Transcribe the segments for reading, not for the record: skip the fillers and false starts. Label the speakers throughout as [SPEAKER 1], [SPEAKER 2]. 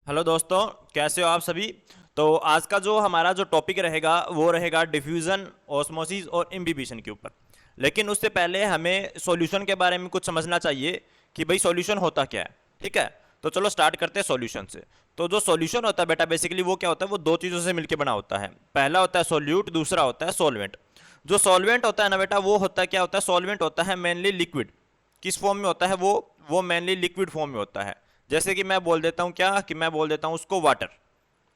[SPEAKER 1] Hello दोस्तों, कैसे हो आप सभी। तो आज का जो हमारा जो टॉपिक रहेगा वो रहेगा डिफ्यूज़न, ऑस्मोसिस और इम्बिबिशन के ऊपर। लेकिन उससे पहले हमें सॉल्यूशन के बारे में कुछ समझना चाहिए कि भाई सॉल्यूशन होता क्या है। ठीक है, तो चलो स्टार्ट करते हैं सॉल्यूशन से। तो जो सॉल्यूशन होता है बेटा, बेसिकली वो क्या होता है, वो दो चीज़ों से मिलकर बना होता है। पहला होता है सॉल्यूट, दूसरा होता है सॉल्वेंट। जो सॉल्वेंट होता है ना बेटा, वो होता है क्या होता है, सॉल्वेंट होता है मेनली लिक्विड। किस फॉर्म में होता है वो मेनली लिक्विड फॉर्म में होता है। जैसे कि मैं बोल देता हूँ क्या, कि मैं बोल देता हूँ उसको वाटर,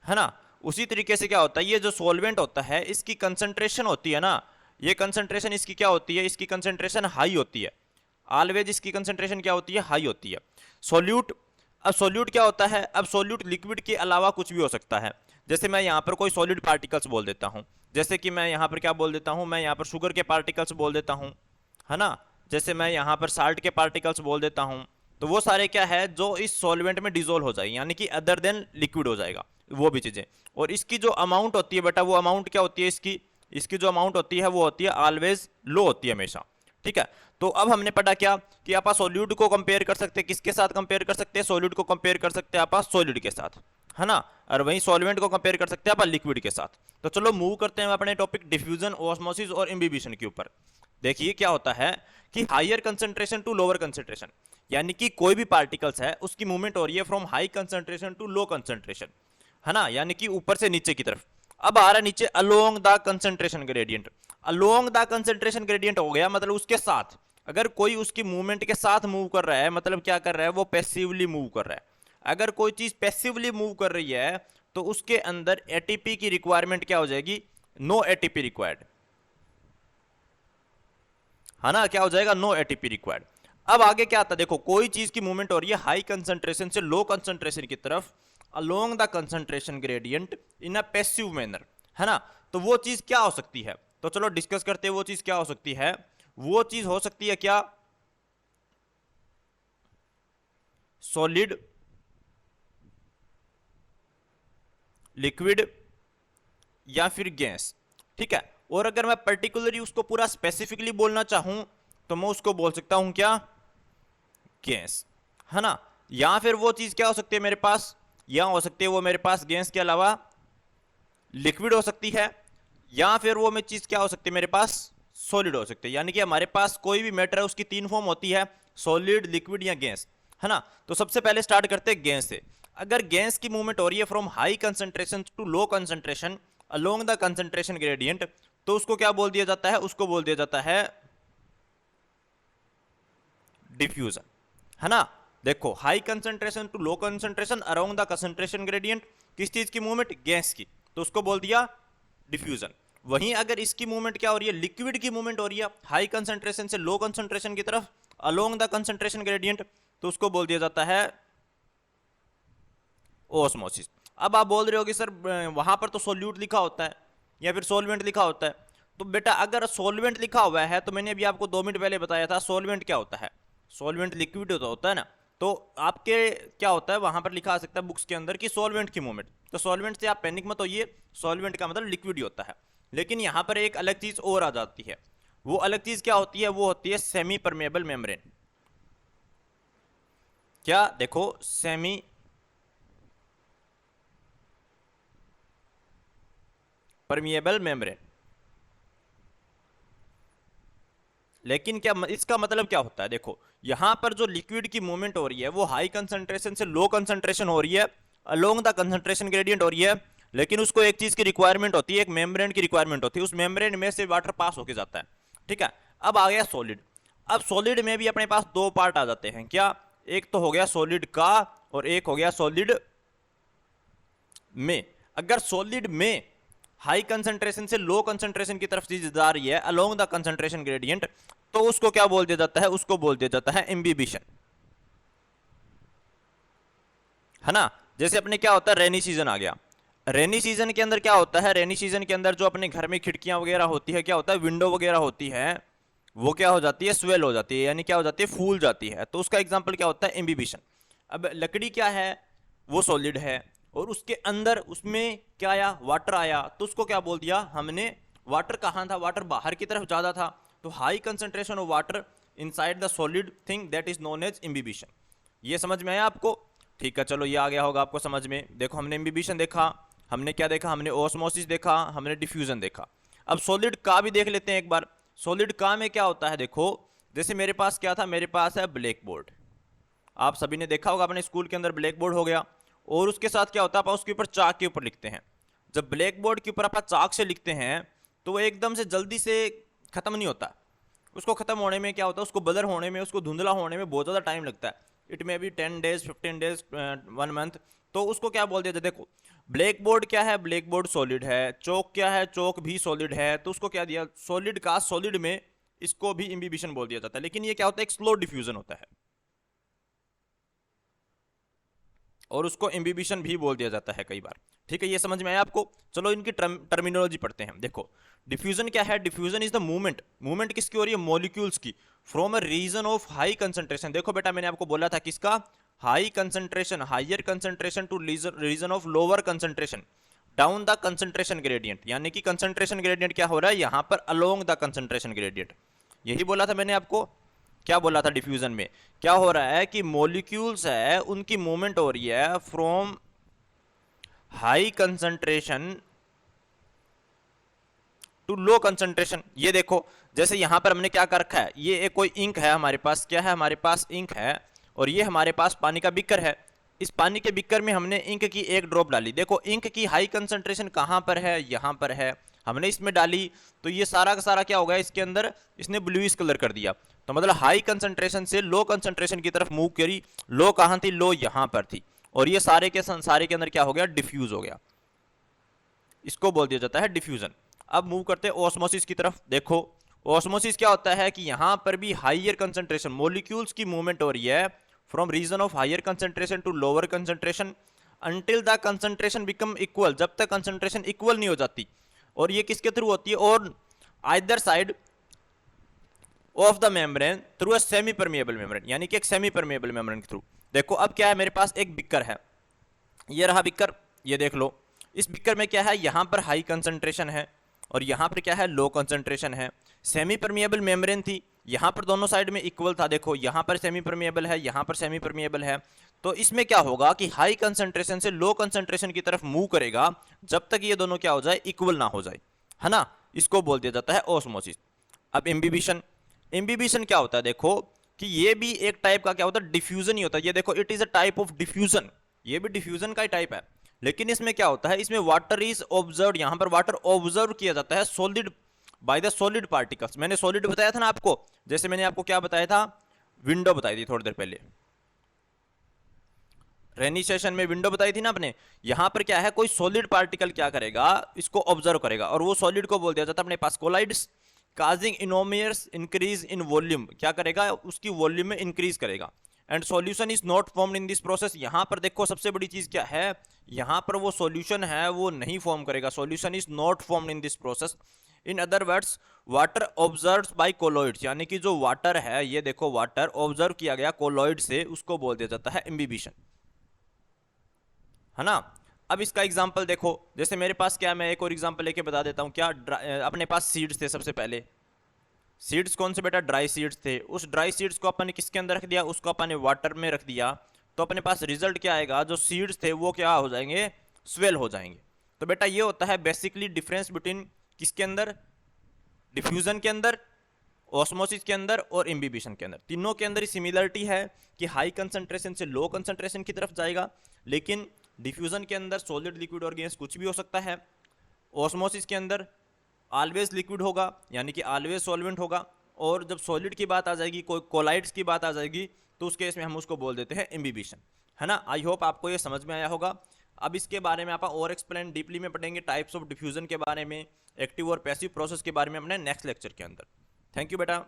[SPEAKER 1] है ना। उसी तरीके से क्या होता है, ये जो सॉल्वेंट होता है इसकी कंसंट्रेशन होती है ना, ये कंसंट्रेशन इसकी क्या होती है, इसकी कंसंट्रेशन हाई होती है। ऑलवेज इसकी कंसंट्रेशन क्या होती है, हाई होती है। सोल्यूट, अब सोल्यूट क्या होता है, अब सोल्यूट लिक्विड के अलावा कुछ भी हो सकता है। जैसे मैं यहाँ पर कोई सॉलिड पार्टिकल्स बोल देता हूँ, जैसे कि मैं यहाँ पर क्या बोल देता हूँ, मैं यहाँ पर शुगर के पार्टिकल्स बोल देता हूँ, है ना। जैसे मैं यहाँ पर साल्ट के पार्टिकल्स बोल देता हूँ। तो वो सारे क्या है, जो इस सॉल्वेंट में डिजोल्व हो जाएगी, यानी कि अदर देन लिक्विड हो जाएगा वो भी चीज़ें। और इसकी जो अमाउंट होती है बेटा, वो अमाउंट क्या होती है इसकी, इसकी जो अमाउंट होती है वो होती है ऑलवेज लो होती है हमेशा। ठीक है, तो अब हमने पढ़ा क्या कि आप सॉल्यूट को कंपेयर कर सकते हैं, किसके साथ कंपेयर कर सकते हैं, सॉल्यूट को कंपेयर कर सकते हैं आप सॉलिड के साथ, है ना। और वहीं सॉल्वेंट को कंपेयर कर सकते हैं आप लिक्विड के साथ। तो चलो मूव करते हैं अपने टॉपिक डिफ्यूजन, ऑस्मोसिस और इम्बिबिशन के ऊपर। देखिए क्या होता है कि higher concentration to lower concentration, यानी कि कोई भी पार्टिकल्स है उसकी मूवमेंट हो रही है from high concentration to low concentration, है ना, यानी कि ऊपर से नीचे की तरफ। अब आ रहा है नीचे along the concentration gradient. Along the concentration gradient हो गया, मतलब उसके साथ। अगर कोई उसकी मूवमेंट के साथ मूव कर रहा है, मतलब क्या कर रहा है, वो पैसिवली मूव कर रहा है। अगर कोई चीज पैसिवली मूव कर रही है तो उसके अंदर एटीपी की रिक्वायरमेंट क्या हो जाएगी, नो एटीपी रिक्वायर्ड, है ना। क्या हो जाएगा, नो एटीपी रिक्वायर्ड। अब आगे क्या आता है, देखो कोई चीज की मूवमेंट हो रही है हाई कंसंट्रेशन से लो कंसंट्रेशन की तरफ along the concentration gradient in a passive manner, है ना। तो वो चीज क्या हो सकती है, तो चलो डिस्कस करते हैं वो चीज क्या हो सकती है। वो चीज हो सकती है क्या, सॉलिड, लिक्विड या फिर गैस। ठीक है, और अगर मैं पर्टिकुलरली उसको पूरा स्पेसिफिकली बोलना चाहूं तो मैं उसको बोल सकता हूं क्या, गैस, है ना। या फिर वो चीज क्या हो सकती है मेरे पास, या हो सकती है वो मेरे पास गैस के अलावा लिक्विड हो सकती है, या फिर वो में चीज क्या हो सकती है मेरे पास, सॉलिड हो सकती है। यानी कि हमारे पास कोई भी मैटर है उसकी तीन फॉर्म होती है, सॉलिड, लिक्विड या गैस, है ना। तो सबसे पहले स्टार्ट करते हैं गैस से। अगर गैस की मूवमेंट हो रही है from high concentration to low concentration along the concentration gradient, तो उसको क्या बोल दिया जाता है, उसको बोल दिया जाता है डिफ्यूजन, है ना। देखो high concentration to low concentration around the concentration gradient, किस चीज की मूवमेंट, गैस की, तो उसको बोल दिया डिफ्यूजन। वहीं अगर इसकी मूवमेंट क्या हो रही है, लिक्विड की मूवमेंट हो रही है हाई कंसंट्रेशन से लो कंसंट्रेशन की तरफ अलोंग द कंसंट्रेशन ग्रेडियंट, तो उसको बोल दिया जाता है ओस्मोसिस। अब आप बोल रहे हो कि सर वहां पर तो सोल्यूट लिखा होता है या फिर सोलवेंट लिखा होता है। तो बेटा अगर सोलवेंट लिखा हुआ है तो मैंने अभी आपको 2 मिनट पहले बताया था सोलवेंट क्या होता है, सोलवेंट लिक्विड होता है ना। तो आपके क्या होता है वहां पर लिखा आ सकता है बुक्स के अंदर कि सोलवेंट की मूवमेंट, तो सोलवेंट से आप पैनिक मत होइए, सोलवेंट का मतलब लिक्विड ही होता है। लेकिन यहाँ पर एक अलग चीज और आ जाती है, वो अलग चीज क्या होती है, वो होती है सेमी परमेबल मेम्ब्रेन। क्या, देखो सेमी परमिएबल मेम्ब्रेन। लेकिन क्या इसका मतलब क्या होता है, देखो यहां पर जो लिक्विड की मूवमेंट हो रही है वो हाई कंसंट्रेशन से लो कंसंट्रेशन हो रही है, अलोंग द कंसंट्रेशन ग्रेडियंट हो रही है। लेकिन उसको एक चीज की रिक्वायरमेंट होती है, एक मेम्ब्रेन की रिक्वायरमेंट होती है, उस मेम्ब्रेन में से वाटर पास होके जाता है। ठीक है, अब आ गया सॉलिड। अब सॉलिड में भी अपने पास दो पार्ट आ जाते हैं, क्या, एक तो हो गया सॉलिड का और एक हो गया सॉलिड में। अगर सॉलिड में हाई कंसंट्रेशन से लो कंसंट्रेशन की तरफ चीज जा रही है अलोंग द कंसंट्रेशन ग्रेडियंट, तो उसको क्या बोल दिया जाता है, उसको बोल दिया जाता है इम्बिबिशन, है ना। जैसे अपने क्या होता है, रेनी सीजन आ गया। रेनी सीजन के अंदर क्या होता है, रेनी सीजन के अंदर जो अपने घर में खिड़कियां वगैरह होती है, क्या होता है, विंडो वगैरह होती है, वो क्या हो जाती है, स्वेल हो जाती है, यानी क्या हो जाती है, फूल जाती है। तो उसका एग्जाम्पल क्या होता है, इम्बिबिशन। अब लकड़ी क्या है, वो सॉलिड है, और उसके अंदर उसमें क्या आया, वाटर आया, तो उसको क्या बोल दिया हमने, वाटर कहाँ था, वाटर बाहर की तरफ ज्यादा था, तो high concentration of water inside the solid thing that is known as imbibition. ये समझ में आया आपको। ठीक है, चलो ये आ गया होगा आपको समझ में। देखो हमने इम्बिबिशन देखा, हमने क्या देखा, हमने ओस्मोसिस देखा, हमने डिफ्यूजन देखा। अब सॉलिड का भी देख लेते हैं एक बार। सॉलिड का में क्या होता है, देखो जैसे मेरे पास क्या था, मेरे पास है ब्लैक बोर्ड। आप सभी ने देखा होगा अपने स्कूल के अंदर ब्लैक बोर्ड हो गया, और उसके साथ क्या होता है, आप उसके ऊपर चाक के ऊपर लिखते हैं। जब ब्लैक बोर्ड के ऊपर आप चाक से लिखते हैं तो वो एकदम से जल्दी से खत्म नहीं होता। उसको खत्म होने में क्या होता है, उसको ब्लर होने में, उसको धुंधला होने में बहुत ज़्यादा टाइम लगता है। It may be 10 days, 15 days, 1 month. तो उसको क्या बोल दिया जाए, देखो ब्लैक बोर्ड क्या है, ब्लैक बोर्ड सॉलिड है। चौक क्या है, चौक भी सॉलिड है। तो उसको क्या दिया, सॉलिड का सॉलिड में इसको भी इम्बिबिशन बोल दिया जाता है। लेकिन ये क्या होता है, एक स्लो डिफ्यूजन होता है, और उसको इम्बिबिशन भी बोल दिया जाता है कई बार। ठीक है, ये समझ में आया आपको। चलो इनकी टर्मिनोलॉजी पढ़ते हैं। देखो डिफ्यूजन क्या है, diffusion is the movement, movement किसकी हो रही है, मॉलिक्यूल्स की, from a region of high concentration. देखो बेटा मैंने आपको बोला था किसका, high concentration, higher concentration to region of lower concentration down the concentration gradient. यानी कि कंसंट्रेशन ग्रेडियंट क्या हो रहा है यहाँ पर, अलोंग द कंसंट्रेशन ग्रेडियंट। यही बोला था मैंने आपको। क्या बोला था, डिफ्यूजन में क्या हो रहा है कि मॉलिक्यूल्स है उनकी मूवमेंट हो रही है from high concentration to low concentration. ये देखो जैसे यहां पर हमने क्या कर रखा है, ये एक कोई इंक है हमारे पास, क्या है हमारे पास, इंक है, और ये हमारे पास पानी का बिकर है। इस पानी के बिकर में हमने इंक की एक ड्रॉप डाली। देखो इंक की हाई कंसंट्रेशन कहां पर है, यहां पर है, हमने इसमें डाली तो ये सारा का सारा क्या हो गया, इसके अंदर इसने ब्लूइश कलर कर दिया। तो मतलब हाई कंसंट्रेशन से लो कंसंट्रेशन की तरफ मूव करी। लो कहां थी, लो यहां पर थी, और ये सारे के अंदर क्या हो गया, डिफ्यूज हो गया। इसको बोल दिया जाता है डिफ्यूजन। अब मूव करते हैं ऑस्मोसिस की तरफ। देखो ऑस्मोसिस क्या होता है कि यहां पर भी हाइयर कंसंट्रेशन, मॉलिक्यूल्स की मूवमेंट हो रही है from region of higher concentration to lower concentration until the concentration become equal, जब तक कंसंट्रेशन इक्वल नहीं हो जाती। और ये किसके थ्रू होती है, और either side of the membrane through a semi permeable membrane, यानी कि एक सेमी परमिएबल मेम्ब्रेन के थ्रू। देखो अब क्या है, मेरे पास एक बिकर है, ये रहा बिकर, ये देख लो। इस बिकर में क्या है, यहां पर हाई कंसंट्रेशन है और यहां पर क्या है, लो कंसंट्रेशन है। सेमी परमिएबल मेम्ब्रेन थी, यहां पर दोनों साइड में इक्वल था। देखो यहां पर सेमी परमिएबल है, यहां पर सेमी परमिएबल है। तो इसमें क्या होगा कि हाई कंसंट्रेशन से लो कंसंट्रेशन की तरफ मूव करेगा जब तक ये दोनों क्या हो जाए, इक्वल ना हो जाए, है ना। इसको बोल दिया जाता है ऑस्मोसिस। अब इम्बिबिशन, इम्बिबिशन क्या होता है, देखो कि ये भी एक टाइप का क्या होता है, डिफ्यूजन ही होता है। ये देखो it is a type of diffusion, ये भी डिफ्यूजन का ही टाइप है। लेकिन इसमें क्या होता है, इसमें वाटर इज ऑब्जर्व, यहां पर वाटर ऑब्जर्व किया जाता है solid by the solid particles. मैंने सॉलिड बताया था ना आपको, जैसे मैंने आपको क्या बताया था, विंडो बताई थी थोड़ी देर पहले, रेनी सेशन में विंडो बताई थी ना आपने। यहां पर क्या है, कोई सॉलिड पार्टिकल क्या करेगा, इसको ऑब्जर्व करेगा, और वो सॉलिड को बोल दिया जाता है अपने पास colloids, causing enormous increase in volume, क्या करेगा, उसकी वॉल्यूम में इंक्रीज करेगा। And solution is not formed in this process. यहां पर देखो सबसे बड़ी चीज क्या है, यहां पर वो सॉल्यूशन है वो नहीं फॉर्म करेगा, solution is not formed in this process. In other words water observed bye colloids, यानी कि जो वाटर है, ये देखो वाटर ऑब्जर्व किया गया कोलॉइड से, उसको बोल दिया जाता है इम्बिबिशन, है ना। अब इसका एग्जांपल देखो, जैसे मेरे पास क्या, मैं एक और एग्जांपल लेके बता देता हूं। क्या अपने पास सीड्स थे, सबसे पहले सीड्स कौन से बेटा, ड्राई सीड्स थे। उस ड्राई सीड्स को अपन ने किसके अंदर रख दिया, उसको अपन ने वाटर में रख दिया। तो अपने पास रिजल्ट क्या आएगा, जो सीड्स थे वो क्या हो जाएंगे, स्वेल हो जाएंगे। तो बेटा ये होता है बेसिकली डिफरेंस बिटवीन किसके अंदर, डिफ्यूजन के अंदर, ऑस्मोसिस के अंदर और इम्बिबिशन के अंदर। तीनों के अंदर ही सिमिलरिटी है कि हाई कंसंट्रेशन से लो कंसंट्रेशन की तरफ जाएगा, लेकिन डिफ्यूजन के अंदर सॉलिड, लिक्विड और गैस कुछ भी हो सकता है। ऑस्मोसिस के अंदर ऑलवेज लिक्विड होगा, यानी कि ऑलवेज सॉल्वेंट होगा। और जब सॉलिड की बात आ जाएगी, कोई कोलाइड्स की बात आ जाएगी, तो उस केस में हम उसको बोल देते हैं इम्बिबिशन, है ना। आई होप आपको ये समझ में आया होगा। अब इसके बारे में आप और एक्सप्लेन डीपली में पढ़ेंगे, टाइप्स ऑफ डिफ्यूजन के बारे में, एक्टिव और पैसिव प्रोसेस के बारे में अपने नेक्स्ट लेक्चर के अंदर। थैंक यू बेटा।